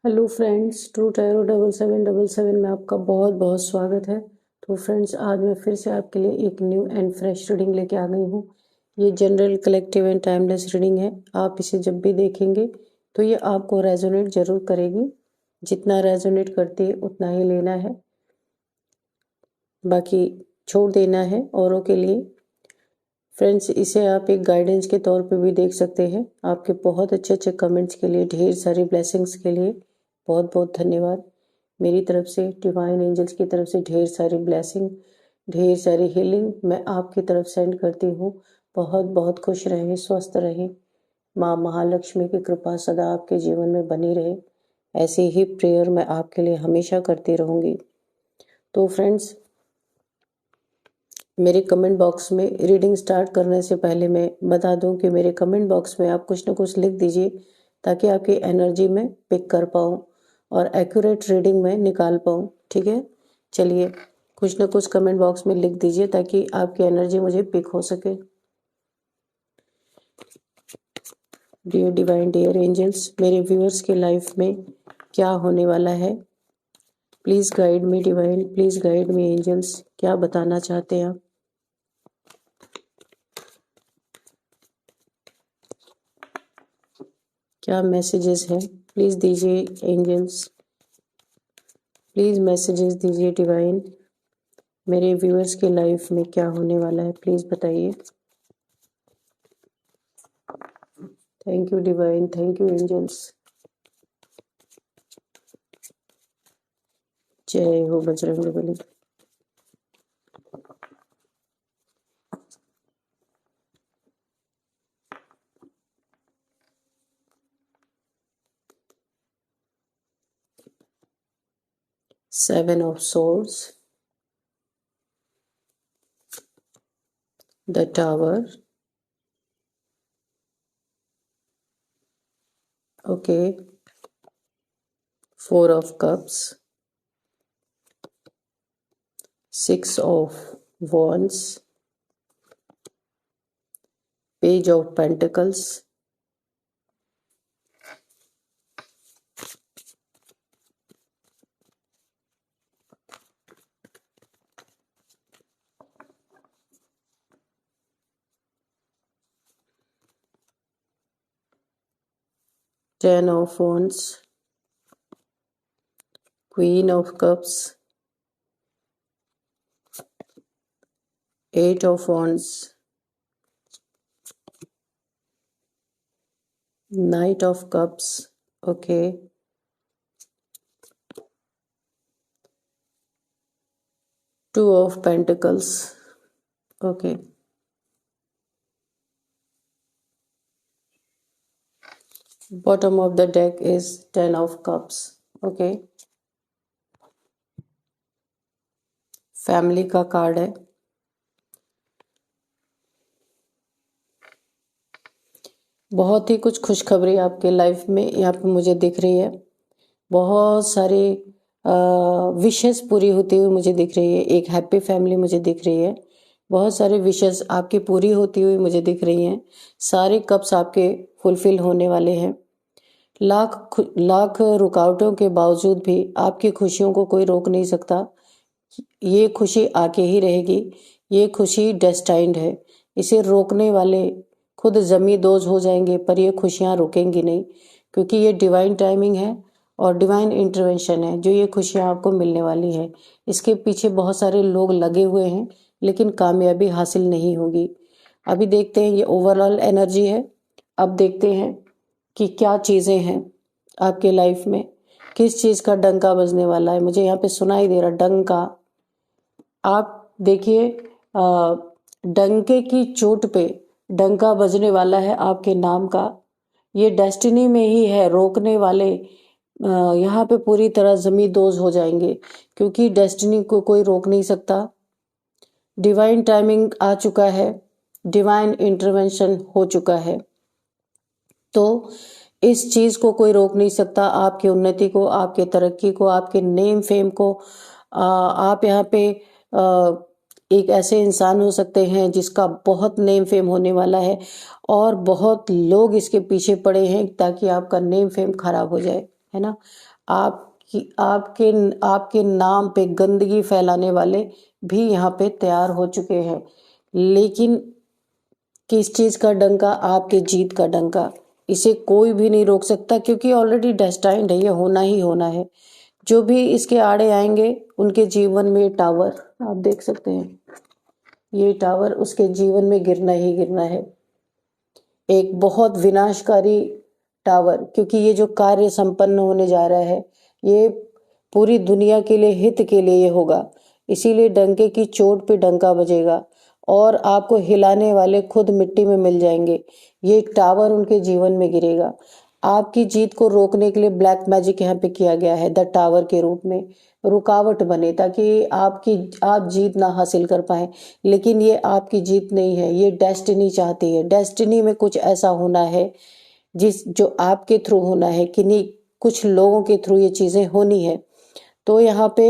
Hello friends, true tarot 7777 में आपका बहुत बहुत स्वागत है। तो फ्रेंड्स, आज मैं फिर से आपके लिए एक न्यू एंड फ्रेश रीडिंग लेके आ गई हूँ। ये general, collective and timeless reading है। आप इसे जब भी देखेंगे तो ये आपको रेजोनेट जरूर करेगी। जितना रेजोनेट करती है उतना ही लेना है, बाकी छोड़ देना है औरों के लिए। फ्रेंड्स, इसे आप एक गाइडेंस के तौर पे भी देख सकते हैं। आपके बहुत अच्छे अच्छे कमेंट्स के लिए, ढेर सारी ब्लेसिंग्स के लिए बहुत बहुत धन्यवाद। मेरी तरफ से, डिवाइन एंजल्स की तरफ से ढेर सारी ब्लेसिंग, ढेर सारी हीलिंग मैं आपकी तरफ सेंड करती हूँ। बहुत बहुत खुश रहें, स्वस्थ रहें। माँ महालक्ष्मी की कृपा सदा आपके जीवन में बनी रहे। ऐसी ही प्रेयर मैं आपके लिए हमेशा करती रहूँगी। तो फ्रेंड्स, मेरे कमेंट बॉक्स में रीडिंग स्टार्ट करने से पहले मैं बता दूं कि मेरे कमेंट बॉक्स में आप कुछ न कुछ लिख दीजिए, ताकि आपकी एनर्जी में पिक कर पाऊँ और एक्यूरेट रीडिंग में निकाल पाऊँ। ठीक है, चलिए कुछ न कुछ कमेंट बॉक्स में लिख दीजिए ताकि आपकी एनर्जी मुझे पिक हो सके। डियर डिवाइन, डियर एंजल्स, मेरे व्यूअर्स की लाइफ में क्या होने वाला है? Please guide me divine, please guide me angels. क्या बताना चाहते हैं आप? क्या मैसेजेस हैं? प्लीज़ दीजिए एंजल्स, प्लीज़ मैसेजेस दीजिए डिवाइन। मेरे व्यूअर्स की लाइफ में क्या होने वाला है, प्लीज़ बताइए। Thank you divine, thank you angels. जय हो Bajrangbali. Seven of Swords, the Tower, okay, Four of Cups, Six of Wands, Page of Pentacles, Ten of Wands, Queen of Cups, Eight of Wands, Knight of Cups, okay, Two of Pentacles, okay, bottom of the deck is Ten of Cups, okay, family का card है। बहुत ही कुछ खुशखबरी आपके life में यहाँ पे मुझे दिख रही है। बहुत सारी विशेस पूरी होती हुई मुझे दिख रही है। एक हैप्पी फैमिली मुझे दिख रही है। बहुत सारे विशेस आपकी पूरी होती हुई मुझे दिख रही हैं। सारे कप्स आपके फुलफिल होने वाले हैं। लाख रुकावटों के बावजूद भी आपकी खुशियों को कोई रोक नहीं सकता। ये खुशी आके ही रहेगी। ये खुशी डेस्टाइन्ड है। इसे रोकने वाले खुद जमी दोज हो जाएंगे, पर ये खुशियाँ रुकेंगी नहीं, क्योंकि ये डिवाइन टाइमिंग है और डिवाइन इंटरवेंशन है जो ये खुशियाँ आपको मिलने वाली है। इसके पीछे बहुत सारे लोग लगे हुए हैं, लेकिन कामयाबी हासिल नहीं होगी। अभी देखते हैं, ये ओवरऑल एनर्जी है। अब देखते हैं कि क्या चीज़ें हैं आपके लाइफ में, किस चीज़ का डंका बजने वाला है। मुझे यहाँ पे सुनाई दे रहा डंका। आप देखिए, डंके की चोट पे डंका बजने वाला है आपके नाम का। ये डेस्टिनी में ही है। रोकने वाले यहाँ पे पूरी तरह जमी दोज हो जाएंगे, क्योंकि डेस्टिनी को कोई रोक नहीं सकता। डिवाइन टाइमिंग आ चुका है, डिवाइन इंटरवेंशन हो चुका है। तो इस चीज को कोई रोक नहीं सकता। आपकी उन्नति को, आपके तरक्की को, आपके नेम फेम को। आप यहाँ पे एक ऐसे इंसान हो सकते हैं जिसका बहुत नेम फेम होने वाला है, और बहुत लोग इसके पीछे पड़े हैं ताकि आपका नेम फेम खराब हो जाए, है ना। आपके आपके नाम पे गंदगी फैलाने वाले भी यहाँ पे तैयार हो चुके हैं। लेकिन किस चीज का डंका? आपके जीत का डंका। इसे कोई भी नहीं रोक सकता, क्योंकि ऑलरेडी डेस्टाइन्ड है, ये होना ही होना है। जो भी इसके आड़े आएंगे उनके जीवन में ये टावर आप देख सकते हैं, ये टावर उसके जीवन में गिरना ही गिरना है। एक बहुत विनाशकारी टावर, क्योंकि ये जो कार्य संपन्न होने जा रहा है ये पूरी दुनिया के लिए, हित के लिए ये होगा। इसीलिए डंके की चोट पे डंका बजेगा और आपको हिलाने वाले खुद मिट्टी में मिल जाएंगे। ये टावर उनके जीवन में गिरेगा। आपकी जीत को रोकने के लिए ब्लैक मैजिक यहाँ पे किया गया है, द टावर के रूप में रुकावट बने, ताकि आप जीत ना हासिल कर पाए। लेकिन ये आपकी जीत नहीं है, ये डेस्टिनी चाहती है। डेस्टिनी में कुछ ऐसा होना है जो आपके थ्रू होना है, कि नहीं कुछ लोगों के थ्रू ये चीजें होनी है। तो यहाँ पे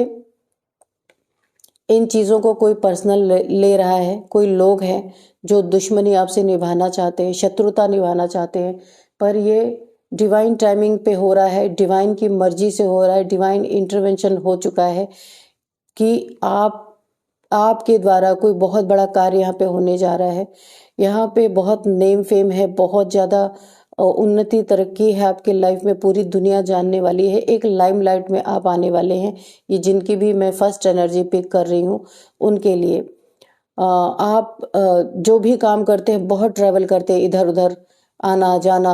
इन चीजों को कोई पर्सनल ले रहा है। कोई लोग हैं जो दुश्मनी आपसे निभाना चाहते हैं, शत्रुता निभाना चाहते हैं, पर ये डिवाइन टाइमिंग पे हो रहा है, डिवाइन की मर्जी से हो रहा है, डिवाइन इंटरवेंशन हो चुका है कि आपके द्वारा कोई बहुत बड़ा कार्य यहाँ पे होने जा रहा है। यहाँ पे बहुत नेम फेम है, बहुत ज्यादा उन्नति तरक्की है आपके लाइफ में, पूरी दुनिया जानने वाली है। एक लाइमलाइट में आप आने वाले हैं। ये जिनकी भी मैं फर्स्ट एनर्जी पिक कर रही हूँ उनके लिए। आप जो भी काम करते हैं, बहुत ट्रैवल करते हैं, इधर उधर आना जाना,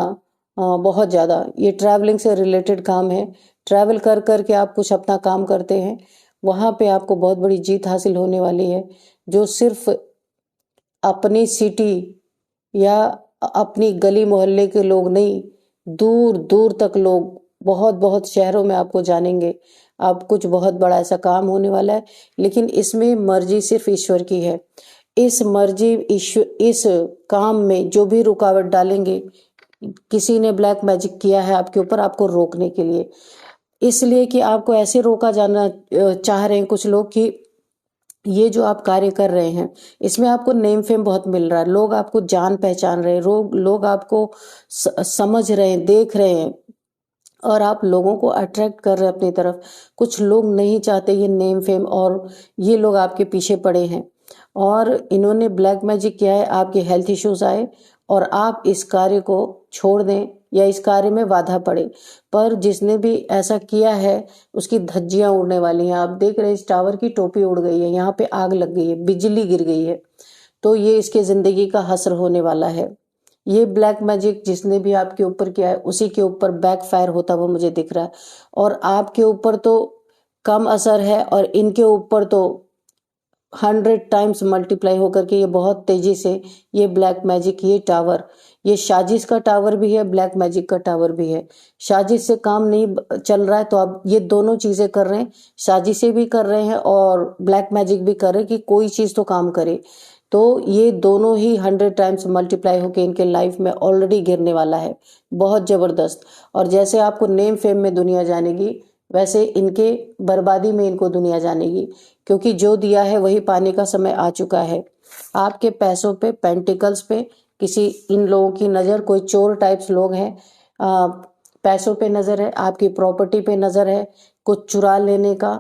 बहुत ज़्यादा ये ट्रैवलिंग से रिलेटेड काम है। ट्रैवल कर कर के आप कुछ अपना काम करते हैं, वहाँ पे आपको बहुत बड़ी जीत हासिल होने वाली है। जो सिर्फ अपनी सिटी या अपनी गली मोहल्ले के लोग नहीं, दूर दूर तक लोग, बहुत बहुत शहरों में आपको जानेंगे। आप कुछ बहुत बड़ा ऐसा काम होने वाला है, लेकिन इसमें मर्जी सिर्फ ईश्वर की है। इस मर्जी इस काम में जो भी रुकावट डालेंगे, किसी ने ब्लैक मैजिक किया है आपके ऊपर, आपको रोकने के लिए। इसलिए कि आपको ऐसे रोका जाना चाह रहे हैं कुछ लोग कि ये जो आप कार्य कर रहे हैं इसमें आपको नेम फेम बहुत मिल रहा है, लोग आपको जान पहचान रहे हैं, लोग आपको समझ रहे हैं, देख रहे हैं, और आप लोगों को अट्रैक्ट कर रहे हैं अपनी तरफ। कुछ लोग नहीं चाहते ये नेम फेम, और ये लोग आपके पीछे पड़े हैं और इन्होंने ब्लैक मैजिक किया है। आपके हेल्थ इश्यूज आए और आप इस कार्य को छोड़ दें या इस कार्य में बाधा पड़े, पर जिसने भी ऐसा किया है उसकी धज्जियां उड़ने वाली हैं। आप देख रहे हैं इस टावर की टोपी उड़ गई है, यहाँ पे आग लग गई है, बिजली गिर गई है। तो ये इसके जिंदगी का हसर होने वाला है। ये ब्लैक मैजिक जिसने भी आपके ऊपर किया है उसी के ऊपर बैकफायर होता हुआ मुझे दिख रहा है। और आपके ऊपर तो कम असर है और इनके ऊपर तो 100 टाइम्स मल्टीप्लाई होकर के ये बहुत तेजी से, ये ब्लैक मैजिक, ये टावर, ये साजिश का टावर भी है, ब्लैक मैजिक का टावर भी है। साजिश से काम नहीं चल रहा है तो आप ये दोनों चीजें कर रहे हैं, साजिशें भी कर रहे हैं और ब्लैक मैजिक भी कर रहे हैं कि कोई चीज तो काम करे। तो ये दोनों ही 100 टाइम्स मल्टीप्लाई होकर इनके लाइफ में ऑलरेडी गिरने वाला है, बहुत जबरदस्त। और जैसे आपको नेम फेम में दुनिया जानेगी, वैसे इनके बर्बादी में इनको दुनिया जानेगी, क्योंकि जो दिया है वही पाने का समय आ चुका है। आपके पैसों पे, पेंटिकल्स पे किसी इन लोगों की नज़र, कोई चोर टाइप्स लोग हैं, पैसों पे नज़र है, आपकी प्रॉपर्टी पे नज़र है, कुछ चुरा लेने का,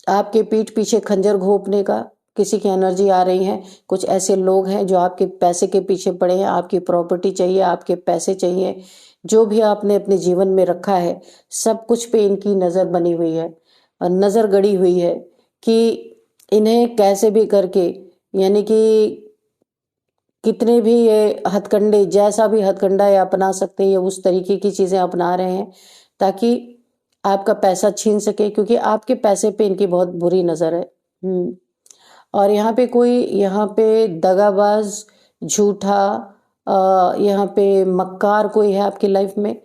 आपके पीठ पीछे खंजर घोंपने का किसी की एनर्जी आ रही है। कुछ ऐसे लोग हैं जो आपके पैसे के पीछे पड़े हैं, आपकी प्रॉपर्टी चाहिए, आपके पैसे चाहिए, जो भी आपने अपने जीवन में रखा है सब कुछ पे इनकी नज़र बनी हुई है, नज़र गड़ी हुई है कि इन्हें कैसे भी करके, यानी कि कितने भी ये हथकंडे, जैसा भी हथकंडा ये अपना सकते हैं, ये उस तरीके की चीज़ें अपना रहे हैं ताकि आपका पैसा छीन सके, क्योंकि आपके पैसे पे इनकी बहुत बुरी नज़र है। और यहाँ पे दगाबाज, झूठा, यहाँ पे मक्कार कोई है आपकी लाइफ में,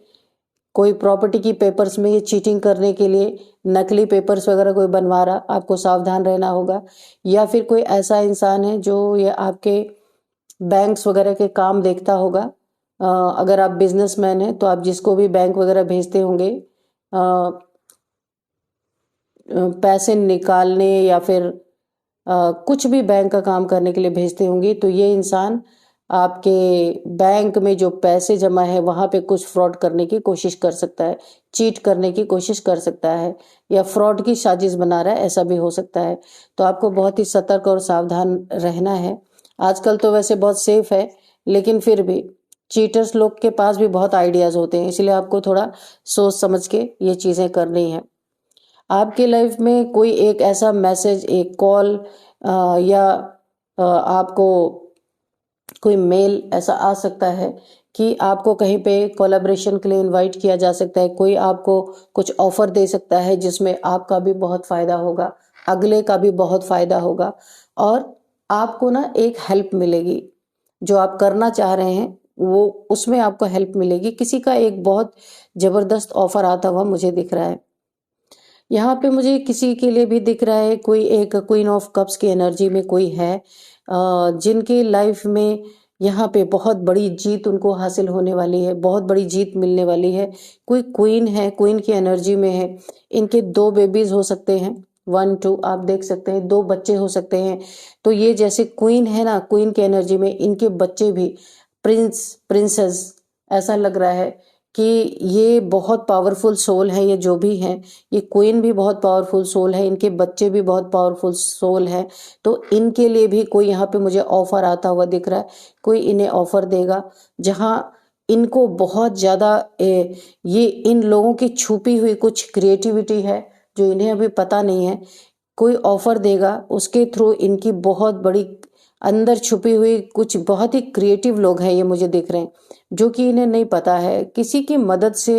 कोई प्रॉपर्टी की पेपर्स में ये चीटिंग करने के लिए नकली पेपर्स वगैरह कोई बनवा रहा, आपको सावधान रहना होगा। या फिर कोई ऐसा इंसान है जो ये आपके बैंक्स वगैरह के काम देखता होगा। अगर आप बिजनेसमैन हैं तो आप जिसको भी बैंक वगैरह भेजते होंगे पैसे निकालने या फिर कुछ भी बैंक का काम करने के लिए भेजते होंगे, तो ये इंसान आपके बैंक में जो पैसे जमा है वहाँ पे कुछ फ्रॉड करने की कोशिश कर सकता है, चीट करने की कोशिश कर सकता है, या फ्रॉड की साजिश बना रहा है, ऐसा भी हो सकता है। तो आपको बहुत ही सतर्क और सावधान रहना है। आजकल तो वैसे बहुत सेफ है, लेकिन फिर भी चीटर्स लोग के पास भी बहुत आइडियाज होते हैं, इसलिए आपको थोड़ा सोच समझ के ये चीज़ें करनी है। आपकी लाइफ में कोई एक ऐसा मैसेज, एक कॉल या आपको कोई मेल ऐसा आ सकता है कि आपको कहीं पे कोलैबोरेशन के लिए इनवाइट किया जा सकता है। कोई आपको कुछ ऑफर दे सकता है जिसमें आपका भी बहुत फायदा होगा, अगले का भी बहुत फायदा होगा, और आपको ना एक हेल्प मिलेगी जो आप करना चाह रहे हैं, वो उसमें आपको हेल्प मिलेगी। किसी का एक बहुत जबरदस्त ऑफर आता हुआ मुझे दिख रहा है। यहाँ पे मुझे किसी के लिए भी दिख रहा है, कोई एक क्वीन ऑफ कप्स की एनर्जी में कोई है, जिनकी लाइफ में यहाँ पे बहुत बड़ी जीत उनको हासिल होने वाली है, बहुत बड़ी जीत मिलने वाली है। कोई क्वीन है, क्वीन की एनर्जी में है, इनके 2 बेबीज हो सकते हैं, 1 2 आप देख सकते हैं, 2 बच्चे हो सकते हैं। तो ये जैसे क्वीन है ना, क्वीन की एनर्जी में इनके बच्चे भी प्रिंस प्रिंसेस, ऐसा लग रहा है कि ये बहुत पावरफुल सोल है। ये जो भी हैं, ये क्वीन भी बहुत पावरफुल सोल है, इनके बच्चे भी बहुत पावरफुल सोल है। तो इनके लिए भी कोई यहाँ पे मुझे ऑफर आता हुआ दिख रहा है, कोई इन्हें ऑफर देगा जहाँ इनको बहुत ज़्यादा ये इन लोगों की छुपी हुई कुछ क्रिएटिविटी है जो इन्हें अभी पता नहीं है, कोई ऑफर देगा, उसके थ्रू इनकी बहुत बड़ी अंदर छुपी हुई कुछ बहुत ही क्रिएटिव लोग हैं, ये मुझे दिख रहे हैं, जो कि इन्हें नहीं पता है। किसी की मदद से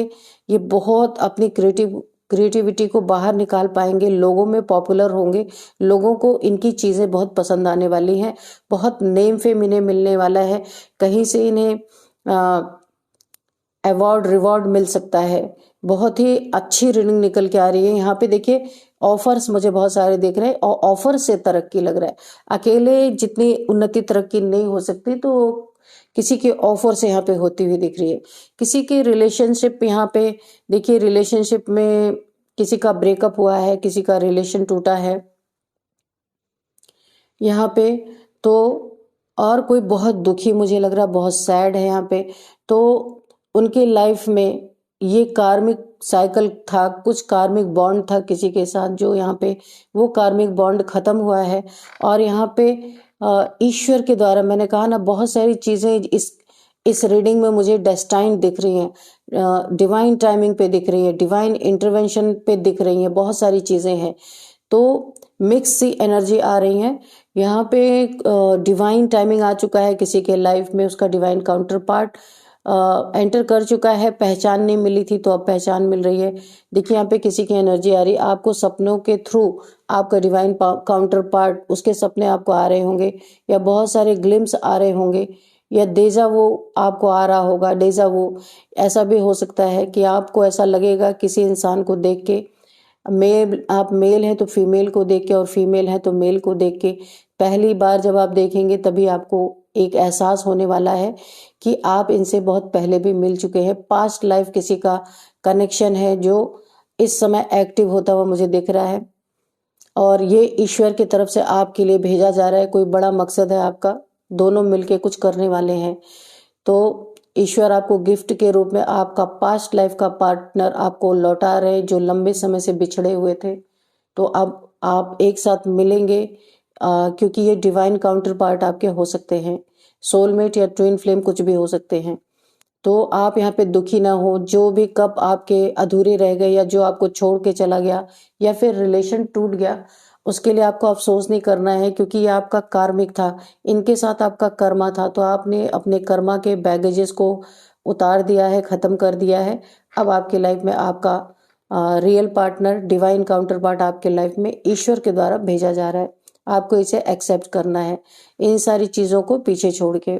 ये बहुत अपनी क्रिएटिविटी को बाहर निकाल पाएंगे, लोगों में पॉपुलर होंगे, लोगों को इनकी चीज़ें बहुत पसंद आने वाली हैं, बहुत नेम फेम इन्हें मिलने वाला है, कहीं से इन्हें अवार्ड रिवॉर्ड मिल सकता है। बहुत ही अच्छी रीडिंग निकल के आ रही है। यहाँ पे देखिए ऑफर्स मुझे बहुत सारे दिख रहे हैं, और ऑफर से तरक्की लग रहा है। अकेले जितनी उन्नति तरक्की नहीं हो सकती, तो किसी के ऑफर से यहाँ पे होती हुई दिख रही है। किसी की रिलेशनशिप यहाँ पे देखिए, रिलेशनशिप में किसी का ब्रेकअप हुआ है, किसी का रिलेशन टूटा है यहाँ पे, तो और कोई बहुत दुखी मुझे लग रहा है, बहुत सैड है यहाँ पे। तो उनकी लाइफ में ये कार्मिक साइकिल था, कुछ कार्मिक बॉन्ड था किसी के साथ, जो यहाँ पे वो कार्मिक बॉन्ड खत्म हुआ है। और यहाँ पे ईश्वर के द्वारा, मैंने कहा ना, बहुत सारी चीज़ें इस रीडिंग में मुझे डेस्टाइन दिख रही हैं, डिवाइन टाइमिंग पे दिख रही है, डिवाइन इंटरवेंशन पे दिख रही हैं, बहुत सारी चीज़ें हैं। तो मिक्स सी एनर्जी आ रही है यहाँ पे। डिवाइन टाइमिंग आ चुका है किसी के लाइफ में, उसका डिवाइन काउंटर पार्ट एंटर कर चुका है। पहचान नहीं मिली थी तो अब पहचान मिल रही है। देखिए यहाँ पे किसी की एनर्जी आ रही है, आपको सपनों के थ्रू आपका डिवाइन काउंटर पार्ट, उसके सपने आपको आ रहे होंगे, या बहुत सारे ग्लिम्स आ रहे होंगे, या डेजा वो आपको आ रहा होगा। डेजा वो ऐसा भी हो सकता है कि आपको ऐसा लगेगा किसी इंसान को देख के, आप मेल हैं तो फीमेल को देख के, और फीमेल हैं तो मेल को देख के, पहली बार जब आप देखेंगे तभी आपको एक एहसास होने वाला है कि आप इनसे बहुत पहले भी मिल चुके हैं। पास्ट लाइफ किसी का कनेक्शन है जो इस समय एक्टिव होता हुआ मुझे दिख रहा है, और ये ईश्वर की तरफ से आपके लिए भेजा जा रहा है। कोई बड़ा मकसद है आपका, दोनों मिलके कुछ करने वाले हैं। तो ईश्वर आपको गिफ्ट के रूप में आपका पास्ट लाइफ का पार्टनर आपको लौटा रहे, जो लंबे समय से बिछड़े हुए थे। तो अब आप एक साथ मिलेंगे, क्योंकि ये डिवाइन काउंटर पार्ट आपके हो सकते हैं, सोलमेट या ट्विन फ्लेम कुछ भी हो सकते हैं। तो आप यहाँ पे दुखी ना हो, जो भी कप आपके अधूरे रह गए, या जो आपको छोड़ के चला गया, या फिर रिलेशन टूट गया, उसके लिए आपको अफसोस नहीं करना है, क्योंकि ये आपका कार्मिक था, इनके साथ आपका कर्मा था। तो आपने अपने कर्मा के बैगेजेस को उतार दिया है, खत्म कर दिया है। अब आपकी लाइफ में आपका real partner, divine counter part आपके लाइफ में ईश्वर के द्वारा भेजा जा रहा है। आपको इसे एक्सेप्ट करना है, इन सारी चीज़ों को पीछे छोड़ के।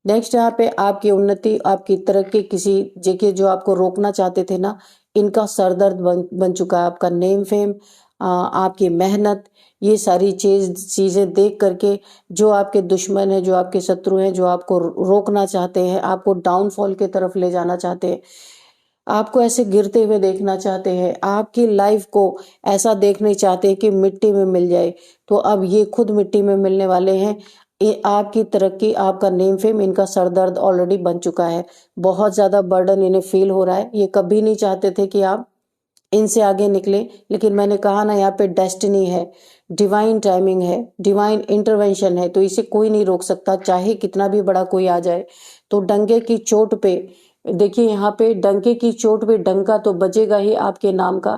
नेक्स्ट यहाँ पे आपकी उन्नति, आपकी तरक्की, किसी जगह जो आपको रोकना चाहते थे ना, इनका सरदर्द बन चुका है। आपका नेम फेम, आपकी मेहनत, ये सारी चीज़ें देख करके जो आपके दुश्मन हैं, जो आपके शत्रु हैं, जो आपको रोकना चाहते हैं, आपको डाउनफॉल की तरफ ले जाना चाहते हैं, आपको ऐसे गिरते हुए देखना चाहते हैं, आपकी लाइफ को ऐसा देखना चाहते हैं कि मिट्टी में मिल जाए, तो अब ये खुद मिट्टी में मिलने वाले हैं। ये आपकी तरक्की, आपका नेम फेम, इनका सर दर्द ऑलरेडी बन चुका है। बहुत ज़्यादा बर्डन इन्हें फील हो रहा है। ये कभी नहीं चाहते थे कि आप इनसे आगे निकले, लेकिन मैंने कहा ना, यहाँ पे डेस्टिनी है, डिवाइन टाइमिंग है, डिवाइन इंटरवेंशन है, तो इसे कोई नहीं रोक सकता, चाहे कितना भी बड़ा कोई आ जाए। तो डंके की चोट पे देखिए, यहाँ पे डंके की चोट पे डंका तो बजेगा ही आपके नाम का।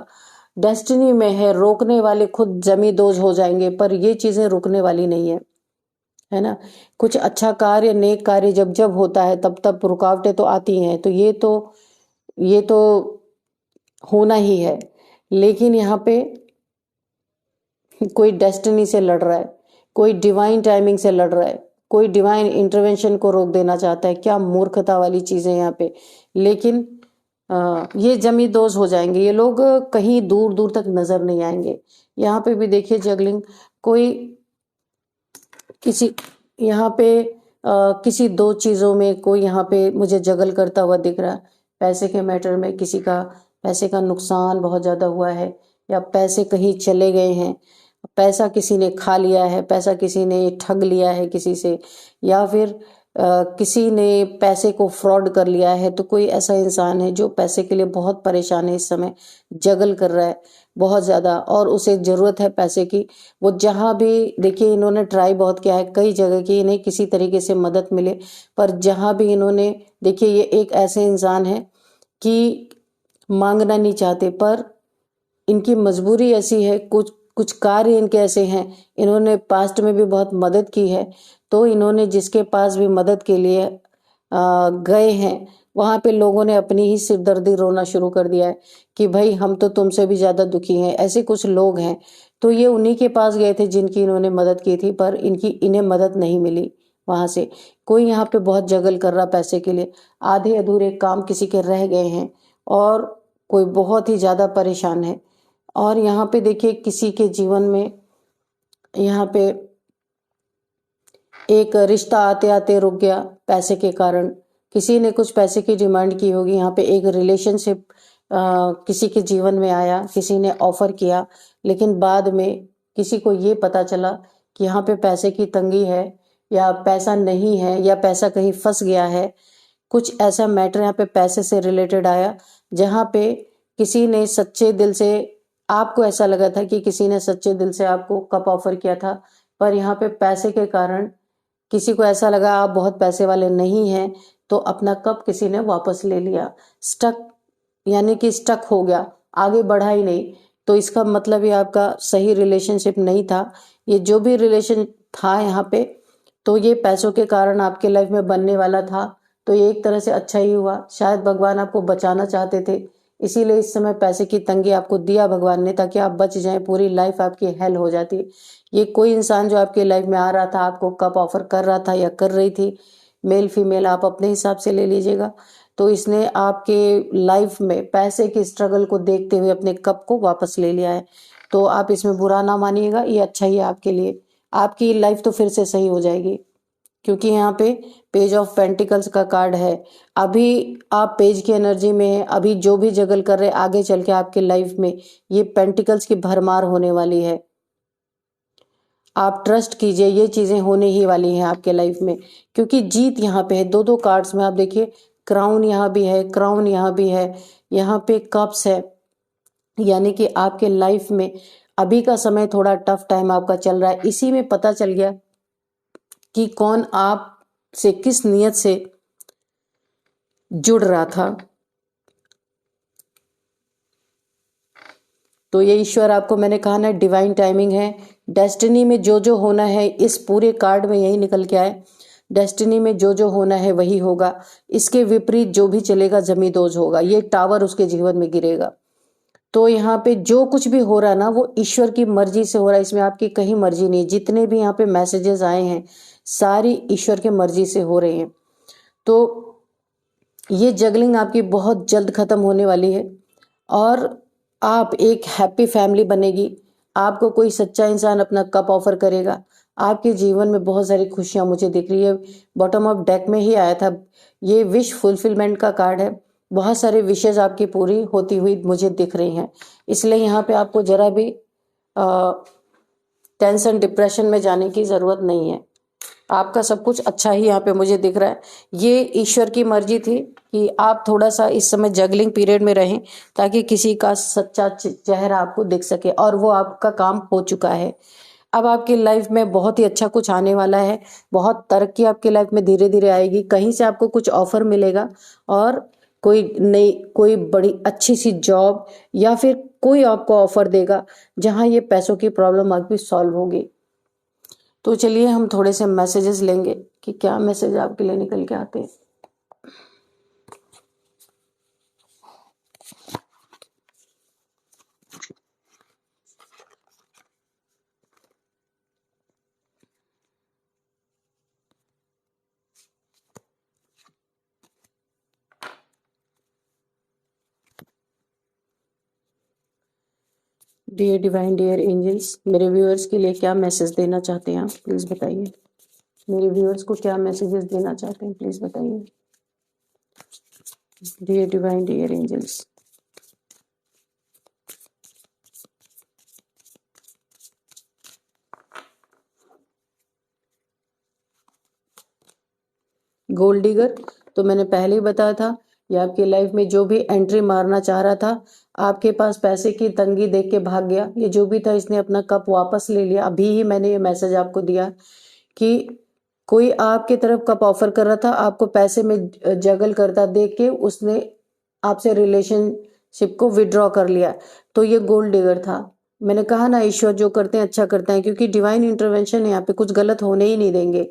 डेस्टिनी में है, रोकने वाले खुद जमींदोज हो जाएंगे, पर ये चीजें रुकने वाली नहीं है ना। कुछ अच्छा कार्य, नेक कार्य जब जब होता है तब तब रुकावटें तो आती हैं, तो ये तो होना ही है। लेकिन यहाँ पे कोई डेस्टिनी से लड़ रहा है, कोई डिवाइन टाइमिंग से लड़ रहा है, कोई डिवाइन इंटरवेंशन को रोक देना चाहता है। क्या मूर्खता वाली चीजें यहाँ पे। लेकिन ये जमींदोज हो जाएंगे, ये लोग कहीं दूर दूर तक नजर नहीं आएंगे। यहाँ पे भी देखिए जगलिंग, कोई किसी यहाँ पे किसी दो चीजों में कोई यहाँ पे मुझे जगल करता हुआ दिख रहा है। पैसे के मैटर में किसी का पैसे का नुकसान बहुत ज्यादा हुआ है, या पैसे कहीं चले गए हैं, पैसा किसी ने खा लिया है, पैसा किसी ने ठग लिया है किसी से, या फिर किसी ने पैसे को फ्रॉड कर लिया है। तो कोई ऐसा इंसान है जो पैसे के लिए बहुत परेशान है, इस समय जगल कर रहा है बहुत ज्यादा, और उसे जरूरत है पैसे की। वो जहां भी देखिए, इन्होंने ट्राई बहुत किया है कई जगह की, इन्हें किसी तरीके से मदद मिले, पर जहां भी इन्होंने देखिए, ये एक ऐसे इंसान है कि मांगना नहीं चाहते, पर इनकी मजबूरी ऐसी है, कुछ कुछ कार्य इनके ऐसे हैं। इन्होंने पास्ट में भी बहुत मदद की है, तो इन्होंने जिसके पास भी मदद के लिए गए हैं, वहां पे लोगों ने अपनी ही सिरदर्दी रोना शुरू कर दिया है कि भाई हम तो तुमसे भी ज्यादा दुखी हैं। ऐसे कुछ लोग हैं, तो ये उन्हीं के पास गए थे जिनकी इन्होंने मदद की थी, पर इन्हें मदद नहीं मिली वहां से। कोई यहाँ पे बहुत जगल कर रहा पैसे के लिए, आधे अधूरे काम किसी के रह गए हैं, और कोई बहुत ही ज्यादा परेशान है। और यहाँ पे देखिए, किसी के जीवन में यहाँ पे एक रिश्ता आते आते रुक गया पैसे के कारण। किसी ने कुछ पैसे की डिमांड की होगी, यहाँ पे एक रिलेशनशिप किसी के जीवन में आया, किसी ने ऑफर किया, लेकिन बाद में किसी को ये पता चला कि यहाँ पे पैसे की तंगी है, या पैसा नहीं है, या पैसा कहीं फंस गया है। कुछ ऐसा मैटर यहाँ पे पैसे से रिलेटेड आया, जहाँ पे किसी ने सच्चे दिल से, आपको ऐसा लगा था कि किसी ने सच्चे दिल से आपको कप ऑफर किया था, पर यहाँ पे पैसे के कारण किसी को ऐसा लगा आप बहुत पैसे वाले नहीं हैं, तो अपना कप किसी ने वापस ले लिया। स्टक, यानी कि स्टक हो गया, आगे बढ़ा ही नहीं। तो इसका मतलब ये आपका सही रिलेशनशिप नहीं था। ये जो भी रिलेशन था यहाँ पे, तो ये पैसों के कारण आपके लाइफ में बनने वाला था, तो ये एक तरह से अच्छा ही हुआ। शायद भगवान आपको बचाना चाहते थे, इसीलिए इस समय पैसे की तंगी आपको दिया भगवान ने, ताकि आप बच जाएं, पूरी लाइफ आपकी हेल हो जाती। ये कोई इंसान जो आपके लाइफ में आ रहा था, आपको कप ऑफर कर रहा था या कर रही थी, मेल फीमेल आप अपने हिसाब से ले लीजिएगा, तो इसने आपके लाइफ में पैसे की स्ट्रगल को देखते हुए अपने कप को वापस ले लिया है। तो आप इसमें बुरा ना मानिएगा, ये अच्छा ही है आपके लिए। आपकी लाइफ तो फिर से सही हो जाएगी, क्योंकि यहाँ पे पेज ऑफ पेंटिकल्स का कार्ड है। अभी आप पेज की एनर्जी में है, अभी जो भी जगल कर रहे, आगे चल के आपके लाइफ में ये पेंटिकल्स की भरमार होने वाली है। आप ट्रस्ट कीजिए, ये चीजें होने ही वाली हैं आपके लाइफ में, क्योंकि जीत यहाँ पे है। दो दो कार्ड्स में आप देखिए, क्राउन यहाँ भी है, क्राउन यहाँ भी है, यहाँ पे कप्स है, यानी कि आपके लाइफ में अभी का समय थोड़ा टफ टाइम आपका चल रहा है। इसी में पता चल गया कि कौन आप से किस नियत से जुड़ रहा था। तो ये ईश्वर, आपको मैंने कहा ना, डिवाइन टाइमिंग है। डेस्टिनी में जो जो होना है, इस पूरे कार्ड में यही निकल के आए, डेस्टिनी में जो जो होना है वही होगा। इसके विपरीत जो भी चलेगा जमींदोज होगा, ये टावर उसके जीवन में गिरेगा। तो यहाँ पे जो कुछ भी हो रहा है ना, वो ईश्वर की मर्जी से हो रहा है, इसमें आपकी कहीं मर्जी नहीं। जितने भी यहाँ पे मैसेजेस आए हैं, सारी ईश्वर की मर्जी से हो रहे हैं। तो ये जगलिंग आपकी बहुत जल्द खत्म होने वाली है, और आप एक हैप्पी फैमिली बनेगी। आपको कोई सच्चा इंसान अपना कप ऑफर करेगा, आपके जीवन में बहुत सारी खुशियां मुझे दिख रही है। बॉटम ऑफ डेक में ही आया था, ये विश फुलफिलमेंट का कार्ड है। बहुत सारे विशेष आपकी पूरी होती हुई मुझे दिख रही हैं, इसलिए यहाँ पे आपको जरा भी टेंशन डिप्रेशन में जाने की जरूरत नहीं है। आपका सब कुछ अच्छा ही यहाँ पे मुझे दिख रहा है। ये ईश्वर की मर्जी थी कि आप थोड़ा सा इस समय जगलिंग पीरियड में रहें, ताकि किसी का सच्चा चेहरा आपको दिख सके, और वो आपका काम हो चुका है। अब आपकी लाइफ में बहुत ही अच्छा कुछ आने वाला है, बहुत तरक्की आपकी लाइफ में धीरे धीरे आएगी। कहीं से आपको कुछ ऑफर मिलेगा, और कोई बड़ी अच्छी सी जॉब, या फिर कोई आपको ऑफर देगा जहां ये पैसों की प्रॉब्लम आपकी सॉल्व होगी। तो चलिए हम थोड़े से मैसेजेस लेंगे कि क्या मैसेज आपके लिए निकल के आते हैं। डियर डिवाइन, डियर एंजल्स, मेरे व्यूअर्स के लिए क्या मैसेज देना चाहते हैं आप, प्लीज बताइए। मेरे व्यूअर्स को क्या मैसेजेस देना चाहते हैं, प्लीज बताइए। Dear divine, dear angels. Gold digger, तो मैंने पहले ही बताया था, ये आपकी लाइफ में जो भी एंट्री मारना चाह रहा था, आपके पास पैसे की तंगी देख के भाग गया। ये जो भी था, इसने अपना कप वापस ले लिया। अभी ही मैंने ये मैसेज आपको दिया कि कोई आपके तरफ कप ऑफर कर रहा था, आपको पैसे में जगल करता देख के उसने आपसे रिलेशनशिप को विड्रॉ कर लिया। तो ये गोल्ड डिगर था। मैंने कहा ना, ईश्वर जो करते हैं अच्छा करते हैं, क्योंकि डिवाइन इंटरवेंशन है यहाँ पे, कुछ गलत होने ही नहीं देंगे।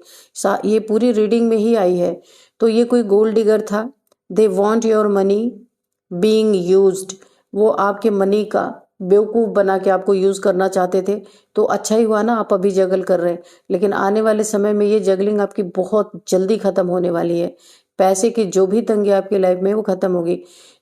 ये पूरी रीडिंग में ही आई है। तो ये कोई गोल्ड डिगर था। They want your money being used. वो आपके मनी का बेवकूफ़ बना के आपको यूज़ करना चाहते थे। तो अच्छा ही हुआ ना, आप अभी जगल कर रहे हैं। लेकिन आने वाले समय में ये जगलिंग आपकी बहुत जल्दी ख़त्म होने वाली है। पैसे की जो भी तंगी आपकी लाइफ में वो ख़त्म होगी।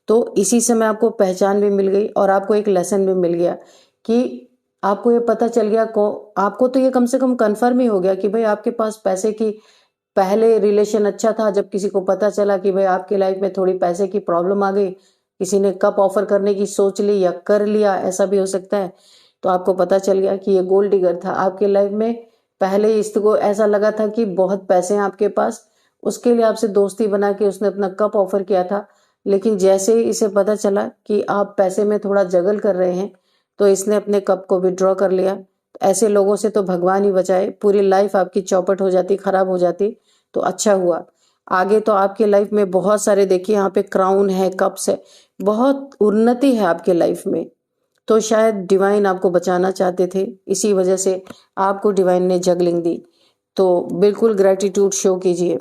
तो इसी समय आपको पहचान भी मिल गई, और आपको एक लेसन भी मिल गया कि आपको ये पता चल गया आपको तो ये कम से कम कन्फर्म ही हो गया कि भाई आपके पास पैसे की, पहले रिलेशन अच्छा था, जब किसी को पता चला कि भाई आपकी लाइफ में थोड़ी पैसे की प्रॉब्लम आ गई, किसी ने कप ऑफर करने की सोच ली या कर लिया, ऐसा भी हो सकता है। तो आपको पता चल गया कि ये गोल्ड डिगर था आपके लाइफ में। पहले इसको ऐसा लगा था कि बहुत पैसे हैं आपके पास, उसके लिए आपसे दोस्ती बना के उसने अपना कप ऑफर किया था। लेकिन जैसे ही इसे पता चला कि आप पैसे में थोड़ा जगल कर रहे हैं, तो इसने अपने कप को विड्रॉ कर लिया। ऐसे लोगों से तो भगवान ही बचाए, पूरी लाइफ आपकी चौपट हो जाती, खराब हो जाती। तो अच्छा हुआ। आगे तो आपके लाइफ में बहुत सारे, देखिए यहाँ पे क्राउन है, कप्स है, बहुत उन्नति है आपके लाइफ में। तो शायद डिवाइन आपको बचाना चाहते थे, इसी वजह से आपको डिवाइन ने जगलिंग दी। तो बिल्कुल ग्रेटिट्यूड शो कीजिए।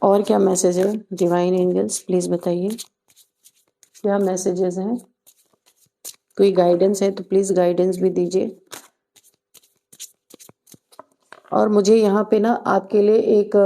और क्या मैसेज है डिवाइन एंजल्स, प्लीज बताइए क्या मैसेजेस हैं। कोई गाइडेंस है तो प्लीज गाइडेंस भी दीजिए। और मुझे यहाँ पे ना आपके लिए एक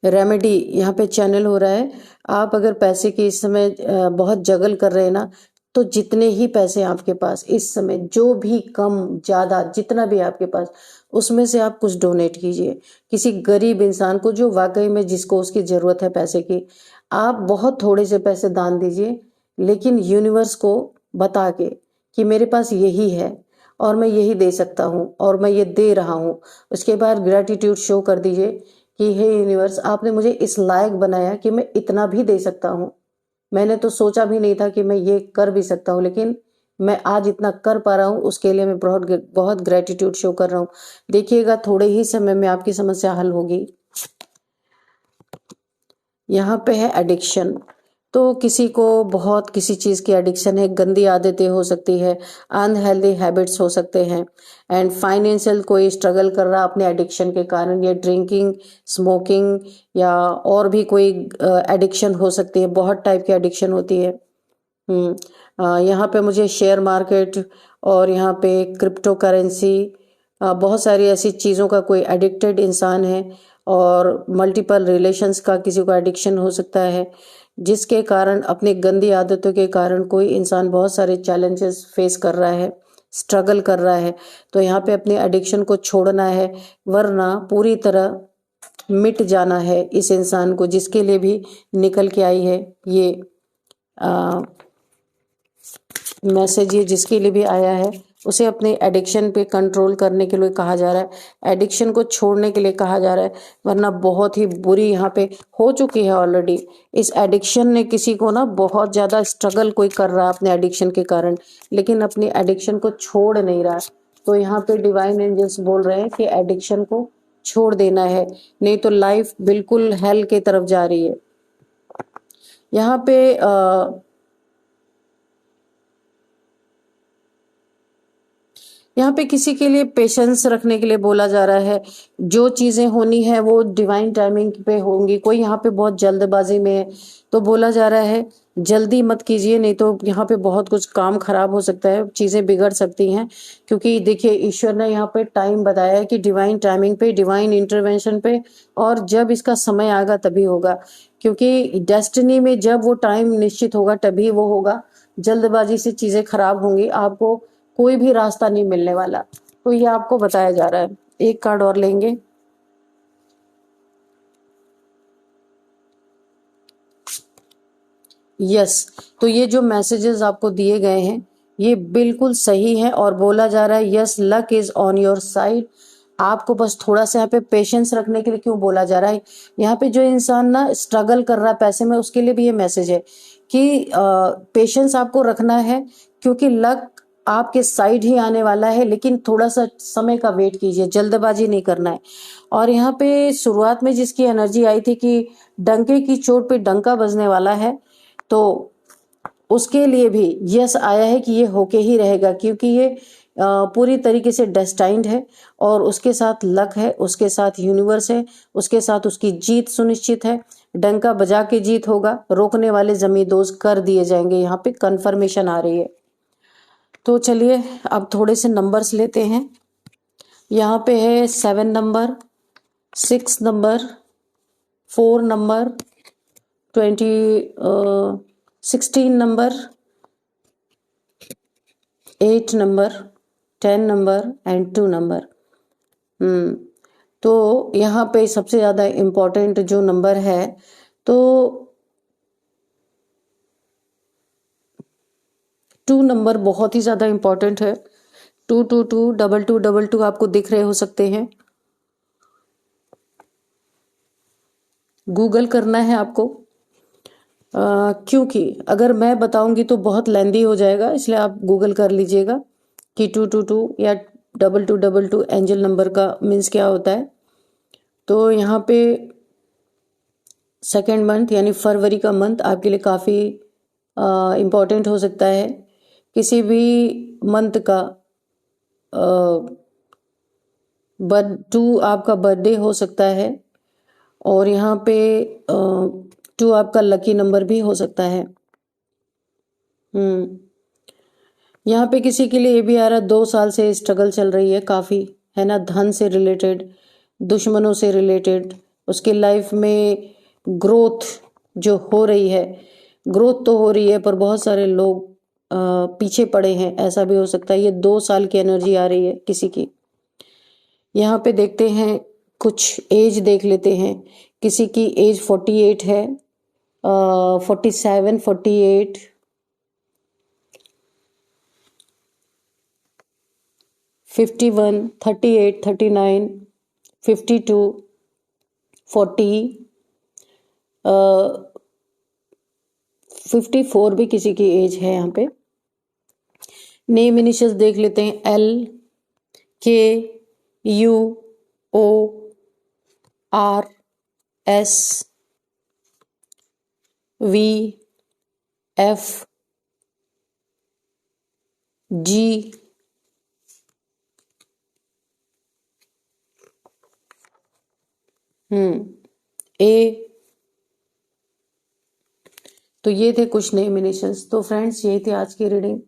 रेमेडी यहाँ पे चैनल हो रहा है। आप अगर पैसे की इस समय बहुत जगल कर रहे हैं ना, तो जितने ही पैसे आपके पास इस समय, जो भी कम ज़्यादा जितना भी आपके पास, उसमें से आप कुछ डोनेट कीजिए किसी गरीब इंसान को, जो वाकई में जिसको उसकी ज़रूरत है पैसे की। आप बहुत थोड़े से पैसे दान दीजिए, लेकिन यूनिवर्स को बता के कि मेरे पास यही है और मैं यही दे सकता हूँ और मैं ये दे रहा हूँ। उसके बाद ग्रेटिट्यूड शो कर दीजिए कि हे यूनिवर्स, आपने मुझे इस लायक बनाया कि मैं इतना भी दे सकता हूँ। मैंने तो सोचा भी नहीं था कि मैं ये कर भी सकता हूँ, लेकिन मैं आज इतना कर पा रहा हूँ, उसके लिए मैं बहुत बहुत ग्रेटिट्यूड शो कर रहा हूँ। देखिएगा थोड़े ही समय में आपकी समस्या हल होगी। यहाँ पे है एडिक्शन। तो किसी को बहुत किसी चीज़ की एडिक्शन है, गंदी आदतें हो सकती है, अनहेल्दी हैबिट्स हो सकते हैं, एंड फाइनेंशियल कोई स्ट्रगल कर रहा अपने एडिक्शन के कारण, या ड्रिंकिंग, स्मोकिंग, या और भी कोई एडिक्शन हो सकती है। बहुत टाइप की एडिक्शन होती है। यहाँ पे मुझे शेयर मार्केट और यहाँ पे क्रिप्टो करेंसी, बहुत सारी ऐसी चीज़ों का कोई एडिक्टेड इंसान है, और मल्टीपल रिलेशंस का किसी को एडिक्शन हो सकता है, जिसके कारण अपनी गंदी आदतों के कारण कोई इंसान बहुत सारे चैलेंजेस फेस कर रहा है, स्ट्रगल कर रहा है। तो यहाँ पे अपनी एडिक्शन को छोड़ना है, वरना पूरी तरह मिट जाना है इस इंसान को, जिसके लिए भी निकल के आई है ये मैसेज। ये जिसके लिए भी आया है उसे अपने एडिक्शन पे कंट्रोल करने के लिए कहा जा रहा है, एडिक्शन को छोड़ने के लिए कहा जा रहा है, वरना बहुत ही बुरी यहाँ पे हो चुकी है ऑलरेडी। इस एडिक्शन ने किसी को ना बहुत ज़्यादा स्ट्रगल कोई कर रहा है अपने एडिक्शन के कारण, लेकिन अपनी एडिक्शन को छोड़ नहीं रहा है। तो यहाँ पे डिवाइन एंजल्स बोल रहे हैं कि एडिक्शन को छोड़ देना है, नहीं तो लाइफ बिल्कुल हेल की तरफ जा रही है। यहाँ पे यहाँ पे किसी के लिए पेशेंस रखने के लिए बोला जा रहा है। जो चीजें होनी है वो डिवाइन टाइमिंग पे होंगी। कोई यहाँ पे बहुत जल्दबाजी में है तो बोला जा रहा है जल्दी मत कीजिए, नहीं तो यहाँ पे बहुत कुछ काम खराब हो सकता है, चीजें बिगड़ सकती हैं। क्योंकि देखिए ईश्वर ने यहाँ पे टाइम बताया है कि डिवाइन टाइमिंग पे, डिवाइन इंटरवेंशन पे, और जब इसका समय आएगा तभी होगा। क्योंकि डेस्टिनी में जब वो टाइम निश्चित होगा तभी वो होगा। जल्दबाजी से चीजें खराब होंगी, आपको कोई भी रास्ता नहीं मिलने वाला। तो ये आपको बताया जा रहा है। एक कार्ड और लेंगे। यस, तो ये जो मैसेजेस आपको दिए गए हैं ये बिल्कुल सही है और बोला जा रहा है yes, luck is on your side. आपको बस थोड़ा सा यहाँ पे पेशेंस रखने के लिए क्यों बोला जा रहा है। यहाँ पे जो इंसान ना स्ट्रगल कर रहा है पैसे में, उसके लिए भी ये मैसेज है कि पेशेंस आपको रखना है, क्योंकि लक आपके साइड ही आने वाला है, लेकिन थोड़ा सा समय का वेट कीजिए, जल्दबाजी नहीं करना है। और यहाँ पे शुरुआत में जिसकी एनर्जी आई थी कि डंके की चोट पे डंका बजने वाला है, तो उसके लिए भी यस आया है कि ये होके ही रहेगा, क्योंकि ये पूरी तरीके से डेस्टाइंड है और उसके साथ लक है, उसके साथ यूनिवर्स है, उसके साथ उसकी जीत सुनिश्चित है। डंका बजा के जीत होगा, रोकने वाले जमींदोज कर दिए जाएंगे, यहाँ पे कंफर्मेशन आ रही है। तो चलिए अब थोड़े से नंबर्स लेते हैं। यहाँ पे है 7 number, 6 number, 4 number, 16 number, 8 number, 10 number and 2 number. तो यहाँ पे सबसे ज़्यादा इम्पोर्टेंट जो नंबर है, तो 2 नंबर बहुत ही ज़्यादा इम्पोर्टेंट है। 222 2222 आपको दिख रहे हो सकते हैं, गूगल करना है आपको। क्योंकि अगर मैं बताऊंगी तो बहुत लेंदी हो जाएगा, इसलिए आप गूगल कर लीजिएगा कि 222 या 2222 एंजल नंबर का मीन्स क्या होता है। तो यहाँ पे सेकेंड मंथ यानी फरवरी का मंथ आपके लिए काफ़ी इम्पोर्टेंट हो सकता है। किसी भी मंथ का 2 आपका बर्थडे हो सकता है, और यहाँ पे 2 आपका लकी नंबर भी हो सकता है। यहाँ पे किसी के लिए ये भी आ रहा है 2 साल से स्ट्रगल चल रही है काफ़ी, है ना, धन से रिलेटेड, दुश्मनों से रिलेटेड, उसके लाइफ में ग्रोथ जो हो रही है, ग्रोथ तो हो रही है पर बहुत सारे लोग पीछे पड़े हैं, ऐसा भी हो सकता है। ये 2 साल की एनर्जी आ रही है किसी की। यहाँ पे देखते हैं, कुछ एज देख लेते हैं। किसी की एज 48 है, 47, 48, 51, 38, 39, 52, 40, 54 भी किसी की एज है यहाँ पे। नेम इनिशियल्स देख लेते हैं, LKUORSVFG, A। तो ये थे कुछ नेम इनिशियल्स। तो फ्रेंड्स यही थी आज की रीडिंग।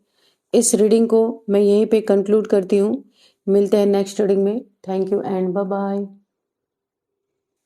इस रीडिंग को मैं यहीं पे कंक्लूड करती हूँ। मिलते हैं नेक्स्ट रीडिंग में। Thank you and bye bye.